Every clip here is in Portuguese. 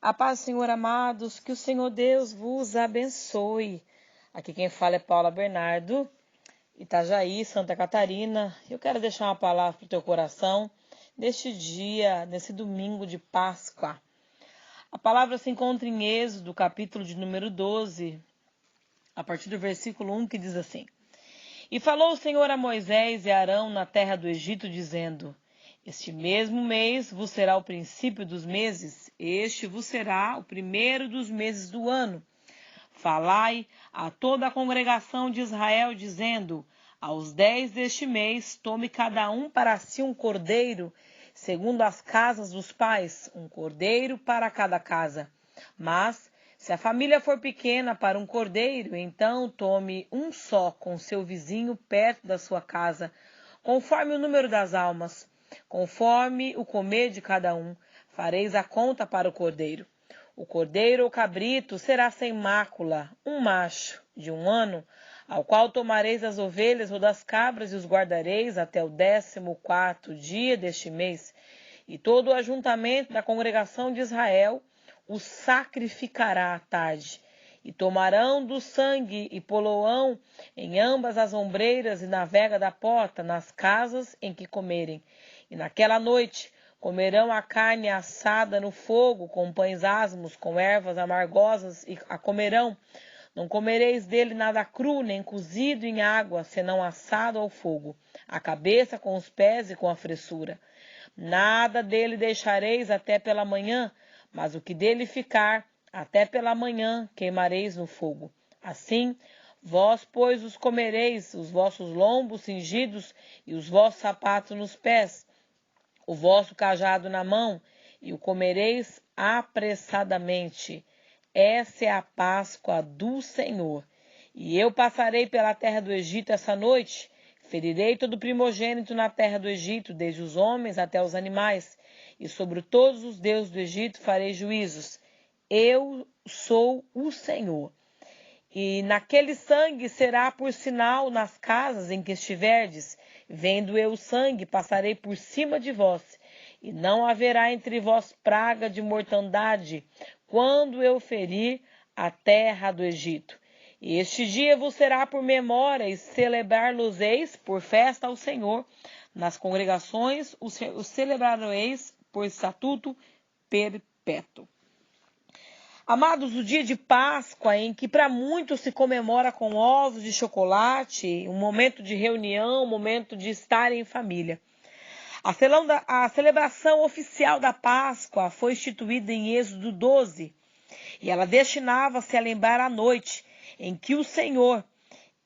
A paz do Senhor, amados, que o Senhor Deus vos abençoe. Aqui quem fala é Paula Bernardo, Itajaí, Santa Catarina. Eu quero deixar uma palavra para o teu coração neste dia, nesse domingo de Páscoa. A palavra se encontra em Êxodo, capítulo de número 12, a partir do versículo 1, que diz assim: E falou o Senhor a Moisés e a Arão na terra do Egito, dizendo: Este mesmo mês vos será o princípio dos meses, este vos será o primeiro dos meses do ano. Falai a toda a congregação de Israel, dizendo: Aos 10 deste mês, tome cada um para si um cordeiro, segundo as casas dos pais, um cordeiro para cada casa. Mas, se a família for pequena para um cordeiro, então tome um só com seu vizinho perto da sua casa, conforme o número das almas, conforme o comer de cada um, fareis a conta para o cordeiro. O cordeiro ou cabrito será sem mácula, um macho de 1 ano, ao qual tomareis as ovelhas ou das cabras e os guardareis até o 14º dia deste mês. E todo o ajuntamento da congregação de Israel o sacrificará à tarde. E tomarão do sangue e poloão em ambas as ombreiras e na vega da porta, nas casas em que comerem. E naquela noite comerão a carne assada no fogo, com pães asmos, com ervas amargosas, e a comerão. Não comereis dele nada cru, nem cozido em água, senão assado ao fogo, a cabeça com os pés e com a fressura. Nada dele deixareis até pela manhã, mas o que dele ficar, até pela manhã queimareis no fogo. Assim, vós, pois, os comereis, os vossos lombos cingidos e os vossos sapatos nos pés, o vosso cajado na mão, e o comereis apressadamente. Essa é a Páscoa do Senhor. E eu passarei pela terra do Egito essa noite, ferirei todo primogênito na terra do Egito, desde os homens até os animais, e sobre todos os deuses do Egito farei juízos. Eu sou o Senhor. E naquele sangue será por sinal nas casas em que estiverdes. Vendo eu o sangue, passarei por cima de vós, e não haverá entre vós praga de mortandade, quando eu ferir a terra do Egito. E este dia vos será por memória, e celebrar-los-eis por festa ao Senhor. Nas congregações os celebrareis por estatuto perpétuo. Amados, o dia de Páscoa, em que para muitos se comemora com ovos de chocolate, um momento de reunião, um momento de estar em família. A celebração oficial da Páscoa foi instituída em Êxodo 12, e ela destinava-se a lembrar a noite em que o Senhor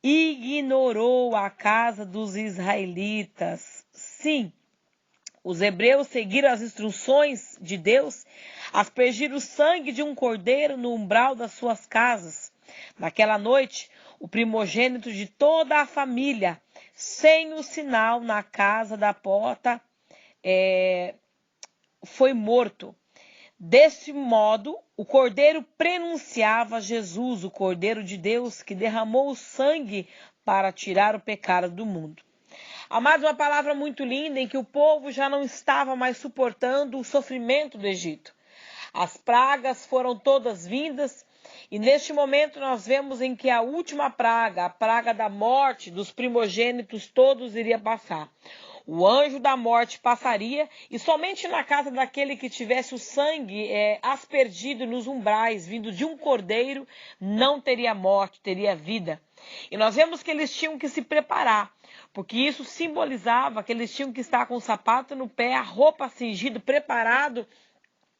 ignorou a casa dos israelitas. Sim, os hebreus seguiram as instruções de Deus, aspergir o sangue de um cordeiro no umbral das suas casas. Naquela noite, o primogênito de toda a família, sem o sinal na casa da porta, foi morto. Desse modo, o cordeiro prenunciava Jesus, o Cordeiro de Deus, que derramou o sangue para tirar o pecado do mundo. Amados, uma palavra muito linda em que o povo já não estava mais suportando o sofrimento do Egito. As pragas foram todas vindas, e neste momento nós vemos em que a última praga, a praga da morte dos primogênitos, todos iria passar. O anjo da morte passaria, e somente na casa daquele que tivesse o sangue aspergido nos umbrais, vindo de um cordeiro, não teria morte, teria vida. E nós vemos que eles tinham que se preparar, porque isso simbolizava que eles tinham que estar com o sapato no pé, a roupa cingida, preparado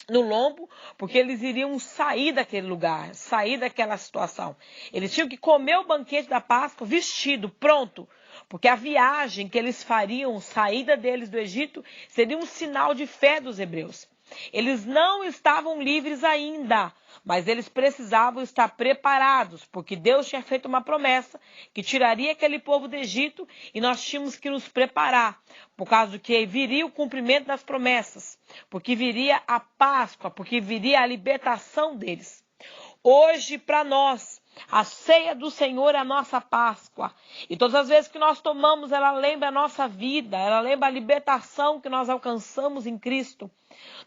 no lombo, porque eles iriam sair daquele lugar, sair daquela situação. Eles tinham que comer o banquete da Páscoa vestido, pronto, porque a viagem que eles fariam, saída deles do Egito, seria um sinal de fé dos hebreus. Eles não estavam livres ainda, mas eles precisavam estar preparados, porque Deus tinha feito uma promessa que tiraria aquele povo do Egito, e nós tínhamos que nos preparar, por causa do que viria o cumprimento das promessas, porque viria a Páscoa, porque viria a libertação deles. Hoje, para nós, a ceia do Senhor é a nossa Páscoa. E todas as vezes que nós tomamos, ela lembra a nossa vida, ela lembra a libertação que nós alcançamos em Cristo.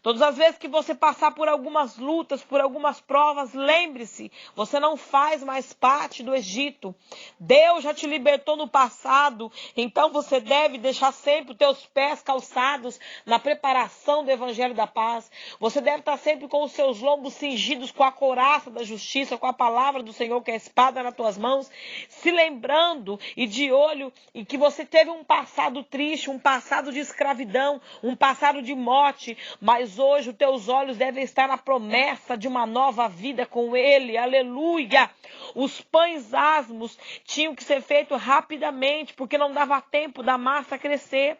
Todas as vezes que você passar por algumas lutas, por algumas provas, lembre-se, você não faz mais parte do Egito. Deus já te libertou no passado, então você deve deixar sempre os teus pés calçados na preparação do Evangelho da Paz. Você deve estar sempre com os seus lombos cingidos com a couraça da justiça, com a palavra do Senhor, que é a espada nas tuas mãos, se lembrando e de olho em que você teve um passado triste, um passado de escravidão, um passado de morte, mas hoje os teus olhos devem estar na promessa de uma nova vida com Ele. Aleluia! Os pães asmos tinham que ser feitos rapidamente, porque não dava tempo da massa crescer.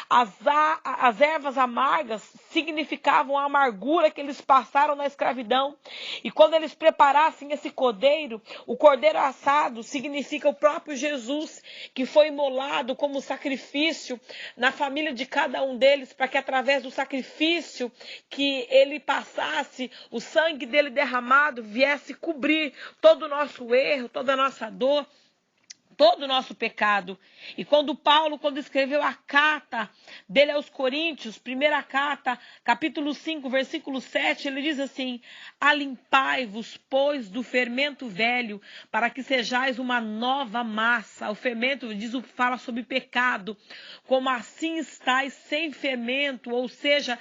As ervas amargas significavam a amargura que eles passaram na escravidão. E quando eles preparassem esse cordeiro, o cordeiro assado significa o próprio Jesus, que foi imolado como sacrifício na família de cada um deles, para que através do sacrifício que ele passasse, o sangue dele derramado viesse cobrir todo o nosso erro, toda a nossa dor, todo o nosso pecado. E quando Paulo, quando escreveu a carta dele aos Coríntios, primeira carta, capítulo 5, versículo 7, ele diz assim: alimpai-vos, pois, do fermento velho, para que sejais uma nova massa. O fermento, fala sobre pecado. Como assim estáis sem fermento, ou seja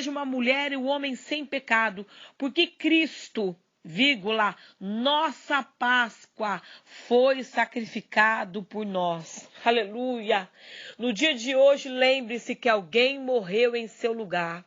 uma mulher e um homem sem pecado. Porque Cristo, nossa Páscoa foi sacrificado por nós. Aleluia! No dia de hoje, lembre-se que alguém morreu em seu lugar.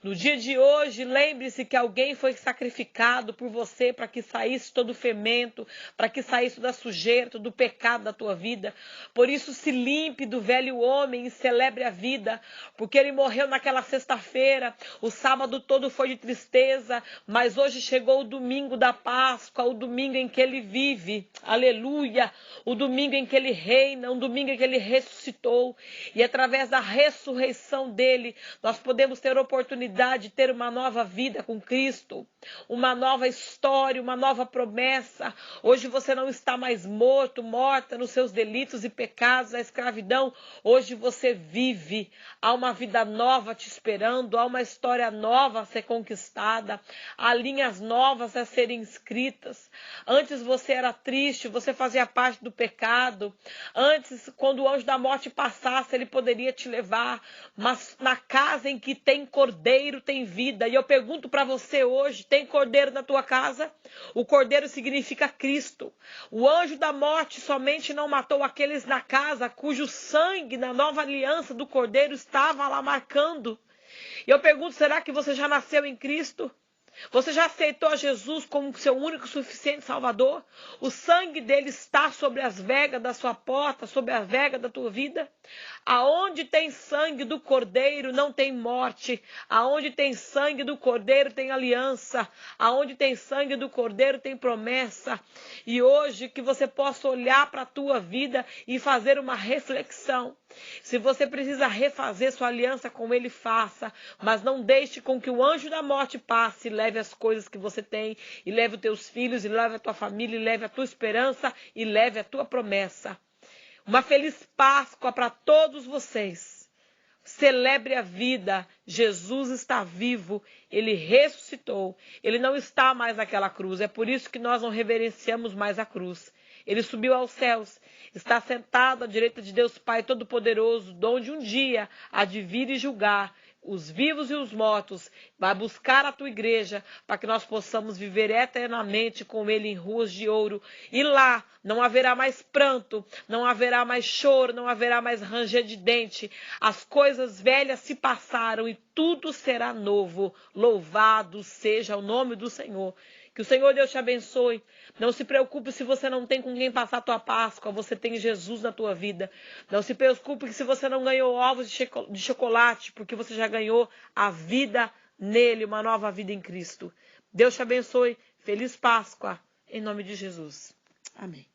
No dia de hoje, lembre-se que alguém foi sacrificado por você para que saísse todo o fermento, para que saísse toda a sujeira, todo o pecado da tua vida. Por isso, se limpe do velho homem e celebre a vida, porque ele morreu naquela sexta-feira, o sábado todo foi de tristeza, mas hoje chegou o domingo da Páscoa, o domingo em que ele vive, aleluia, o domingo em que ele reina, um domingo em que ele ressuscitou, e através da ressurreição dele, nós podemos ter oportunidade de ter uma nova vida com Cristo, uma nova história, uma nova promessa. Hoje você não está mais morta nos seus delitos e pecados, a escravidão. Hoje você vive, há uma vida nova te esperando, há uma história nova a ser conquistada, há linhas novas a serem escritas. Antes você era triste, você fazia parte do pecado. Antes, quando o anjo da morte passasse, ele poderia te levar, mas na casa em que tem cordeiro, tem vida. E eu pergunto para você hoje, tem cordeiro na tua casa? O cordeiro significa Cristo. O anjo da morte somente não matou aqueles na casa cujo sangue na nova aliança do cordeiro estava lá marcando. E eu pergunto, será que você já nasceu em Cristo? Você já aceitou a Jesus como seu único e suficiente Salvador? O sangue dele está sobre as vegas da sua porta, sobre as vegas da tua vida? Aonde tem sangue do Cordeiro não tem morte. Aonde tem sangue do Cordeiro tem aliança. Aonde tem sangue do Cordeiro tem promessa. E hoje que você possa olhar para a tua vida e fazer uma reflexão. Se você precisa refazer sua aliança com ele, faça. Mas não deixe com que o anjo da morte passe e leve as coisas que você tem, e leve os teus filhos, e leve a tua família, e leve a tua esperança, e leve a tua promessa. Uma feliz Páscoa para todos vocês. Celebre a vida. Jesus está vivo. Ele ressuscitou. Ele não está mais naquela cruz. É por isso que nós não reverenciamos mais a cruz. Ele subiu aos céus. Está sentado à direita de Deus Pai Todo-Poderoso, de onde um dia há de vir e julgar os vivos e os mortos. Vai buscar a tua igreja para que nós possamos viver eternamente com ele em ruas de ouro. E lá não haverá mais pranto, não haverá mais choro, não haverá mais ranger de dente. As coisas velhas se passaram e tudo será novo. Louvado seja o nome do Senhor. Que o Senhor Deus te abençoe. Não se preocupe se você não tem com quem passar a tua Páscoa. Você tem Jesus na tua vida. Não se preocupe se você não ganhou ovos de chocolate, porque você já ganhou a vida nele, uma nova vida em Cristo. Deus te abençoe. Feliz Páscoa. Em nome de Jesus. Amém.